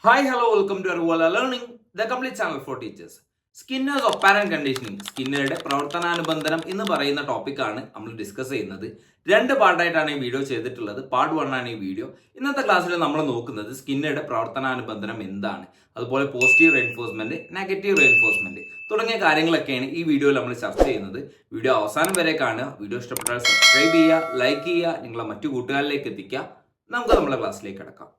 Hi, hello, welcome to Arwala Learning, the complete channel for teachers. Skinner's operant conditioning, സ്കിന്നറുടെ പ്രവർത്തനാനുബന്ധനം എന്ന് പറയുന്ന ടോപ്പിക്കാണ് നമ്മൾ ഡിസ്കസ് ചെയ്യുന്നത്. രണ്ട് പാർട്ടായിട്ടാണ് ഈ വീഡിയോ ചെയ്തിട്ടുള്ളത്. പാർട്ട് 1 ആണ് ഈ വീഡിയോ. ഇന്നത്തെ ക്ലാസ്സിൽ നമ്മൾ നോക്കുന്നത് സ്കിന്നറുടെ പ്രവർത്തനാനുബന്ധനം എന്താണ്, അതുപോലെ പോസിറ്റീവ് റെയിൻഫോഴ്സ്മെന്റ്, നെഗറ്റീവ് റെയിൻഫോഴ്സ്മെന്റ് തുടങ്ങിയ കാര്യങ്ങളൊക്കെയാണ് ഈ വീഡിയോയിൽ നമ്മൾ ചർച്ച ചെയ്യുന്നത്. വീഡിയോ അവസാനം വരെ കാണുക. വീഡിയോ ഇഷ്ടപ്പെട്ടാൽ സബ്സ്ക്രൈബ് ചെയ്യുക, ലൈക്ക് ചെയ്യുക, നിങ്ങളെ മറ്റു കൂട്ടുകാരിലേക്ക് എത്തിക്കുക. നമുക്ക് നമ്മുടെ ക്ലാസ്സിലേക്ക് കിടക്കാം.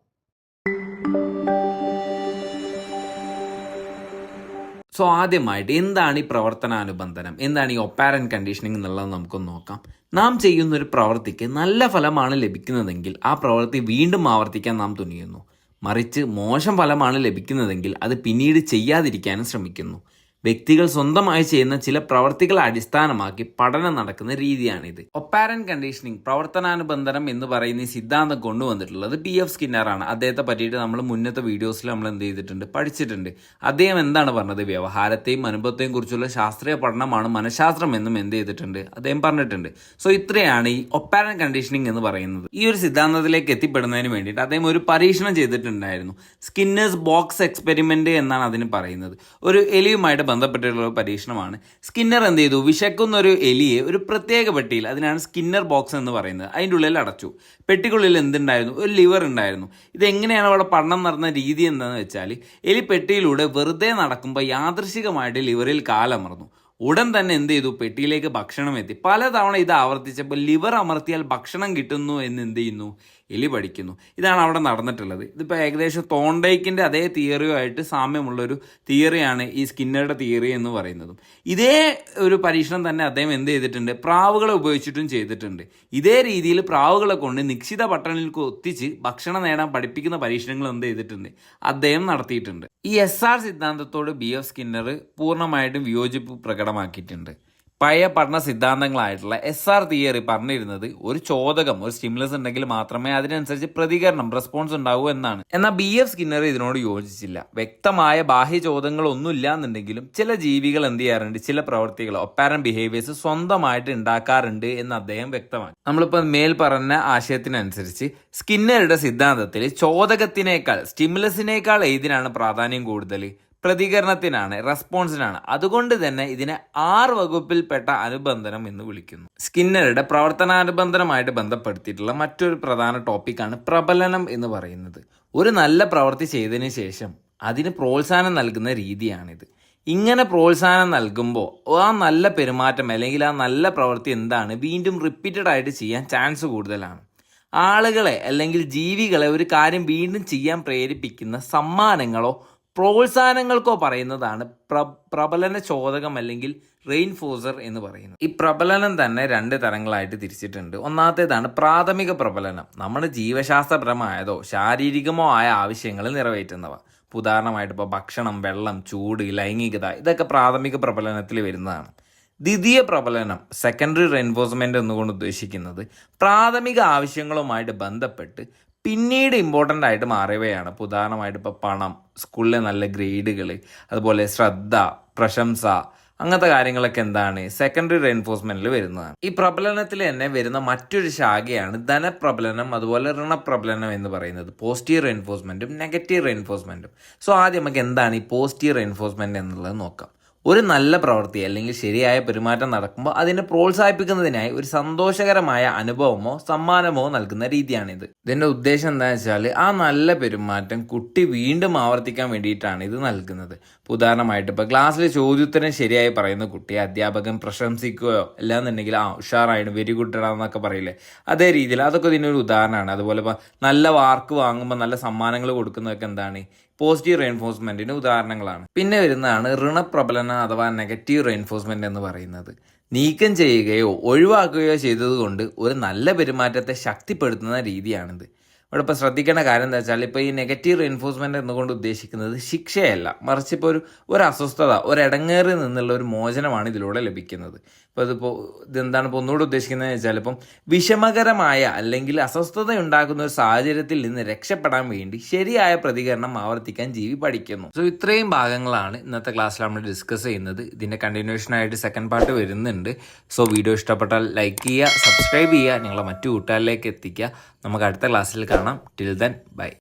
സോ ആദ്യമായിട്ട് എന്താണ് ഈ പ്രവർത്തനാനുബന്ധനം, എന്താണ് ഈ ഒപ്പാരന്റ് കണ്ടീഷനിങ് എന്നുള്ളത് നമുക്കൊന്ന് നോക്കാം. നാം ചെയ്യുന്ന ഒരു പ്രവൃത്തിക്ക് നല്ല ഫലമാണ് ലഭിക്കുന്നതെങ്കിൽ ആ പ്രവൃത്തി വീണ്ടും ആവർത്തിക്കാൻ നാം തുനിയുന്നു. മറിച്ച് മോശം ഫലമാണ് ലഭിക്കുന്നതെങ്കിൽ അത് പിന്നീട് ചെയ്യാതിരിക്കാനും ശ്രമിക്കുന്നു. വ്യക്തികൾ സ്വന്തമായി ചെയ്യുന്ന ചില പ്രവർത്തികളെ അടിസ്ഥാനമാക്കി പഠനം നടക്കുന്ന രീതിയാണിത്. ഒപ്പാരന്റ് കണ്ടീഷനിങ്, പ്രവർത്തനാനുബന്ധനം എന്ന് പറയുന്ന ഈ സിദ്ധാന്തം കൊണ്ടുവന്നിട്ടുള്ളത് BF സ്കിന്നർ ആണ്. അദ്ദേഹത്തെ പറ്റിയിട്ട് നമ്മൾ മുന്നത്തെ വീഡിയോസിൽ നമ്മൾ എന്ത് ചെയ്തിട്ടുണ്ട്, പഠിച്ചിട്ടുണ്ട്. അദ്ദേഹം എന്താണ് പറഞ്ഞത്, വ്യവഹാരത്തെയും അനുഭവത്തെയും കുറിച്ചുള്ള ശാസ്ത്രീയ പഠനമാണ് മനഃശാസ്ത്രം എന്നും എന്ത് ചെയ്തിട്ടുണ്ട്, അദ്ദേഹം പറഞ്ഞിട്ടുണ്ട്. സോ ഇത്രയാണ് ഈ ഒപ്പാരന്റ് കണ്ടീഷനിങ് എന്ന് പറയുന്നത്. ഈ ഒരു സിദ്ധാന്തത്തിലേക്ക് എത്തിപ്പെടുന്നതിന് വേണ്ടിയിട്ട് അദ്ദേഹം ഒരു പരീക്ഷണം ചെയ്തിട്ടുണ്ടായിരുന്നു. സ്കിന്നേഴ്സ് ബോക്സ് എക്സ്പെരിമെന്റ് എന്നാണ് അതിന് പറയുന്നത്. ഒരു എലിയുമായിട്ട് ബന്ധപ്പെട്ടിട്ടുള്ള പരീക്ഷണമാണ്. സ്കിന്നർ എന്ത് ചെയ്തു, വിശക്കുന്ന ഒരു എലിയെ ഒരു പ്രത്യേക പെട്ടിയിൽ, അതിനാണ് സ്കിന്നർ ബോക്സ് എന്ന് പറയുന്നത്, അതിൻ്റെ ഉള്ളിൽ അടച്ചു. പെട്ടിക്കുള്ളിൽ എന്തുണ്ടായിരുന്നു, ഒരു ലിവർ ഉണ്ടായിരുന്നു. ഇതെങ്ങനെയാണ് അവിടെ പഠനം നടന്ന രീതി എന്താണെന്ന് വെച്ചാൽ, എലി പെട്ടിയിലൂടെ വെറുതെ നടക്കുമ്പോൾ യാദൃശികമായിട്ട് ലിവറിൽ കാലമർന്നു. ഉടൻ തന്നെ എന്ത് ചെയ്തു, പെട്ടിയിലേക്ക് ഭക്ഷണം എത്തി. പലതവണ ഇത് ആവർത്തിച്ചപ്പോൾ ലിവർ അമർത്തിയാൽ ഭക്ഷണം കിട്ടുന്നു എന്ന് എന്ത് ചെയ്യുന്നു, എലി പഠിക്കുന്നു. ഇതാണ് അവിടെ നടന്നിട്ടുള്ളത്. ഇതിപ്പോൾ ഏകദേശം തോണ്ടേക്കിൻ്റെ അതേ തിയറിയുമായിട്ട് സാമ്യമുള്ളൊരു തിയറിയാണ് ഈ സ്കിന്നറുടെ തിയറി എന്ന് പറയുന്നതും. ഇതേ ഒരു പരീക്ഷണം തന്നെ അദ്ദേഹം എന്ത് ചെയ്തിട്ടുണ്ട്, പ്രാവുകളെ ഉപയോഗിച്ചിട്ടും ചെയ്തിട്ടുണ്ട്. ഇതേ രീതിയിൽ പ്രാവുകളെ കൊണ്ട് നിശ്ചിത പട്ടണിൽ ഒത്തിച്ച് ഭക്ഷണം നേടാൻ പഠിപ്പിക്കുന്ന പരീക്ഷണങ്ങൾ എന്ത് ചെയ്തിട്ടുണ്ട്, അദ്ദേഹം നടത്തിയിട്ടുണ്ട്. ഈ SR സിദ്ധാന്തത്തോട് BF സ്കിന്നർ പൂർണ്ണമായിട്ടും വിയോജിപ്പ് പ്രകടമാക്കിയിട്ടുണ്ട്. പഴയ പഠന സിദ്ധാന്തങ്ങളായിട്ടുള്ള SR തിയറി പറഞ്ഞിരുന്നത് ഒരു ചോദകം, ഒരു സ്റ്റിമുലസ് ഉണ്ടെങ്കിൽ മാത്രമേ അതിനനുസരിച്ച് പ്രതികരണം, റെസ്പോൺസ് ഉണ്ടാവൂ എന്നാണ്. എന്നാൽ BF സ്കിന്നർ ഇതിനോട് യോജിച്ചില്ല. വ്യക്തമായ ബാഹ്യ ചോദ്യങ്ങളൊന്നും ഇല്ല എന്നുണ്ടെങ്കിലും ചില ജീവികൾ എന്ത് ചെയ്യാറുണ്ട്, ചില പ്രവൃത്തികൾ, ഒപ്പാരന്റ് ബിഹേവിയേഴ്സ് സ്വന്തമായിട്ട് ഉണ്ടാക്കാറുണ്ട് എന്ന് അദ്ദേഹം വ്യക്തമാക്കി. നമ്മളിപ്പോൾ മേൽ പറഞ്ഞ ആശയത്തിനനുസരിച്ച് സ്കിന്നറുടെ സിദ്ധാന്തത്തിൽ ചോദകത്തിനേക്കാൾ, സ്റ്റിമുലസിനേക്കാൾ ഏതിനാണ് പ്രാധാന്യം കൂടുതൽ, പ്രതികരണത്തിനാണ്, റെസ്പോൺസിനാണ്. അതുകൊണ്ട് തന്നെ ഇതിനെ R വകുപ്പിൽപ്പെട്ട അനുബന്ധനം എന്ന് വിളിക്കുന്നു. സ്കിന്നറുടെ പ്രവർത്തനാനുബന്ധനമായിട്ട് ബന്ധപ്പെടുത്തിയിട്ടുള്ള മറ്റൊരു പ്രധാന ടോപ്പിക്കാണ് പ്രബലനം എന്ന് പറയുന്നത്. ഒരു നല്ല പ്രവൃത്തി ചെയ്തതിന് ശേഷം അതിന് പ്രോത്സാഹനം നൽകുന്ന രീതിയാണിത്. ഇങ്ങനെ പ്രോത്സാഹനം നൽകുമ്പോൾ ആ നല്ല പെരുമാറ്റം അല്ലെങ്കിൽ ആ നല്ല പ്രവൃത്തി എന്താണ്, വീണ്ടും റിപ്പീറ്റഡ് ആയിട്ട് ചെയ്യാൻ ചാൻസ് കൂടുതലാണ്. ആളുകളെ അല്ലെങ്കിൽ ജീവികളെ ഒരു കാര്യം വീണ്ടും ചെയ്യാൻ പ്രേരിപ്പിക്കുന്ന സമ്മാനങ്ങളോ പ്രോത്സാഹനങ്ങൾക്കോ പറയുന്നതാണ് പ്രബലന ചോദകം അല്ലെങ്കിൽ റെയിൻഫോഴ്സർ എന്ന് പറയുന്നത്. ഈ പ്രബലനം തന്നെ 2 തരങ്ങളായിട്ട് തിരിച്ചിട്ടുണ്ട്. ഒന്നാമത്തേതാണ് പ്രാഥമിക പ്രബലനം, നമ്മുടെ ജീവശാസ്ത്രപരമായതോ ശാരീരികമോ ആയ ആവശ്യങ്ങൾ നിറവേറ്റുന്നവ. ഉദാഹരണമായിട്ട് ഇപ്പോൾ ഭക്ഷണം, വെള്ളം, ചൂട്, ലൈംഗികത, ഇതൊക്കെ പ്രാഥമിക പ്രബലനത്തിൽ വരുന്നതാണ്. ദ്വിതീയ പ്രബലനം, സെക്കൻഡറി റെയിൻഫോഴ്സ്മെന്റ് എന്നുകൊണ്ട് ഉദ്ദേശിക്കുന്നത് പ്രാഥമിക ആവശ്യങ്ങളുമായിട്ട് ബന്ധപ്പെട്ട് പിന്നീട് ഇമ്പോർട്ടൻ്റ് ആയിട്ട് മാറിയവയാണ്. ഉദാഹരണമായിട്ട് ഇപ്പോൾ പണം, സ്കൂളിലെ നല്ല ഗ്രേഡുകൾ, അതുപോലെ ശ്രദ്ധ, പ്രശംസ, അങ്ങനത്തെ കാര്യങ്ങളൊക്കെ എന്താണ്, സെക്കൻഡറി റെയിൻഫോഴ്സ്മെന്റിൽ വരുന്നതാണ്. ഈ പ്രബലനത്തിൽ തന്നെ വരുന്ന മറ്റൊരു ശാഖയാണ് ധനപ്രബലനം, അതുപോലെ ഋണപ്രബലനം എന്ന് പറയുന്നത്. പോസിറ്റീവ് റെയിൻഫോഴ്സ്മെന്റും നെഗറ്റീവ് റെയിൻഫോഴ്സ്മെന്റും. സോ ആദ്യം നമുക്ക് എന്താണ് ഈ പോസിറ്റീവ് റെയിൻഫോഴ്സ്മെന്റ് എന്നുള്ളത് നോക്കാം. ഒരു നല്ല പ്രവൃത്തി അല്ലെങ്കിൽ ശരിയായ പെരുമാറ്റം നടക്കുമ്പോൾ അതിനെ പ്രോത്സാഹിപ്പിക്കുന്നതിനായി ഒരു സന്തോഷകരമായ അനുഭവമോ സമ്മാനമോ നൽകുന്ന രീതിയാണിത്. ഇതിന്റെ ഉദ്ദേശം എന്താണെന്ന് വെച്ചാൽ ആ നല്ല പെരുമാറ്റം കുട്ടി വീണ്ടും ആവർത്തിക്കാൻ വേണ്ടിയിട്ടാണ് ഇത് നൽകുന്നത്. ഉദാഹരണമായിട്ട് ഇപ്പോൾ ക്ലാസ്സിൽ ചോദ്യോത്തരം ശരിയായി പറയുന്ന കുട്ടിയെ അധ്യാപകൻ പ്രശംസിക്കുകയോ അല്ലാന്നുണ്ടെങ്കിൽ ഉഷാറായിട്ട് വെരി ഗുഡ് എന്നൊക്കെ പറയില്ലേ, അതേ രീതിയിൽ അതൊക്കെ ഇതിനൊരു ഉദാഹരണമാണ്. അതുപോലെ ഇപ്പോൾ നല്ല മാർക്ക് വാങ്ങുമ്പോൾ നല്ല സമ്മാനങ്ങൾ കൊടുക്കുന്നതൊക്കെ എന്താണ്, പോസിറ്റീവ് റെയിൻഫോഴ്സ്മെന്റിന് ഉദാഹരണങ്ങളാണ്. പിന്നെ വരുന്നതാണ് ഋണപ്രബലനം അഥവാ നെഗറ്റീവ് റെയിൻഫോഴ്സ്മെന്റ് എന്ന് പറയുന്നത്. നീക്കം ചെയ്യുകയോ ഒഴിവാക്കുകയോ ചെയ്തതുകൊണ്ട് ഒരു നല്ല പെരുമാറ്റത്തെ ശക്തിപ്പെടുത്തുന്ന രീതിയാണിത്. ഇവിടെ ഇപ്പോൾ ശ്രദ്ധിക്കേണ്ട കാര്യം എന്താ വെച്ചാൽ, ഇപ്പോൾ ഈ നെഗറ്റീവ് റെയിൻഫോഴ്സ്മെന്റ് എന്നുകൊണ്ട് ഉദ്ദേശിക്കുന്നത് ശിക്ഷയല്ല, മറിച്ച് ഇപ്പോൾ ഒരു അസ്വസ്ഥത, ഒരു ഇടങ്ങേറിൽ നിന്നുള്ള ഒരു മോചനമാണ് ഇതിലൂടെ ലഭിക്കുന്നത്. ഇപ്പോൾ ഇതെന്താണ് ഇപ്പോൾ ഒന്നുകൂടെ ഉദ്ദേശിക്കുന്നത് വെച്ചാൽ, ഇപ്പം വിഷമകരമായ അല്ലെങ്കിൽ അസ്വസ്ഥത ഉണ്ടാക്കുന്ന ഒരു സാഹചര്യത്തിൽ നിന്ന് രക്ഷപ്പെടാൻ വേണ്ടി ശരിയായ പ്രതികരണം ആവർത്തിക്കാൻ ജീവി പഠിക്കുന്നു. സോ ഇത്രയും ഭാഗങ്ങളാണ് ഇന്നത്തെ ക്ലാസ്സിൽ നമ്മൾ ഡിസ്കസ് ചെയ്യുന്നത്. ഇതിൻ്റെ കണ്ടിന്യൂഷനായിട്ട് സെക്കൻഡ് പാർട്ട് വരുന്നുണ്ട്. സോ വീഡിയോ ഇഷ്ടപ്പെട്ടാൽ ലൈക്ക് ചെയ്യുക, സബ്സ്ക്രൈബ് ചെയ്യുക, നിങ്ങളെ മറ്റു കൂട്ടുകാരിലേക്ക് എത്തിക്കുക. നമുക്ക് അടുത്ത ക്ലാസ്സിൽ കാണാം. Till then bye.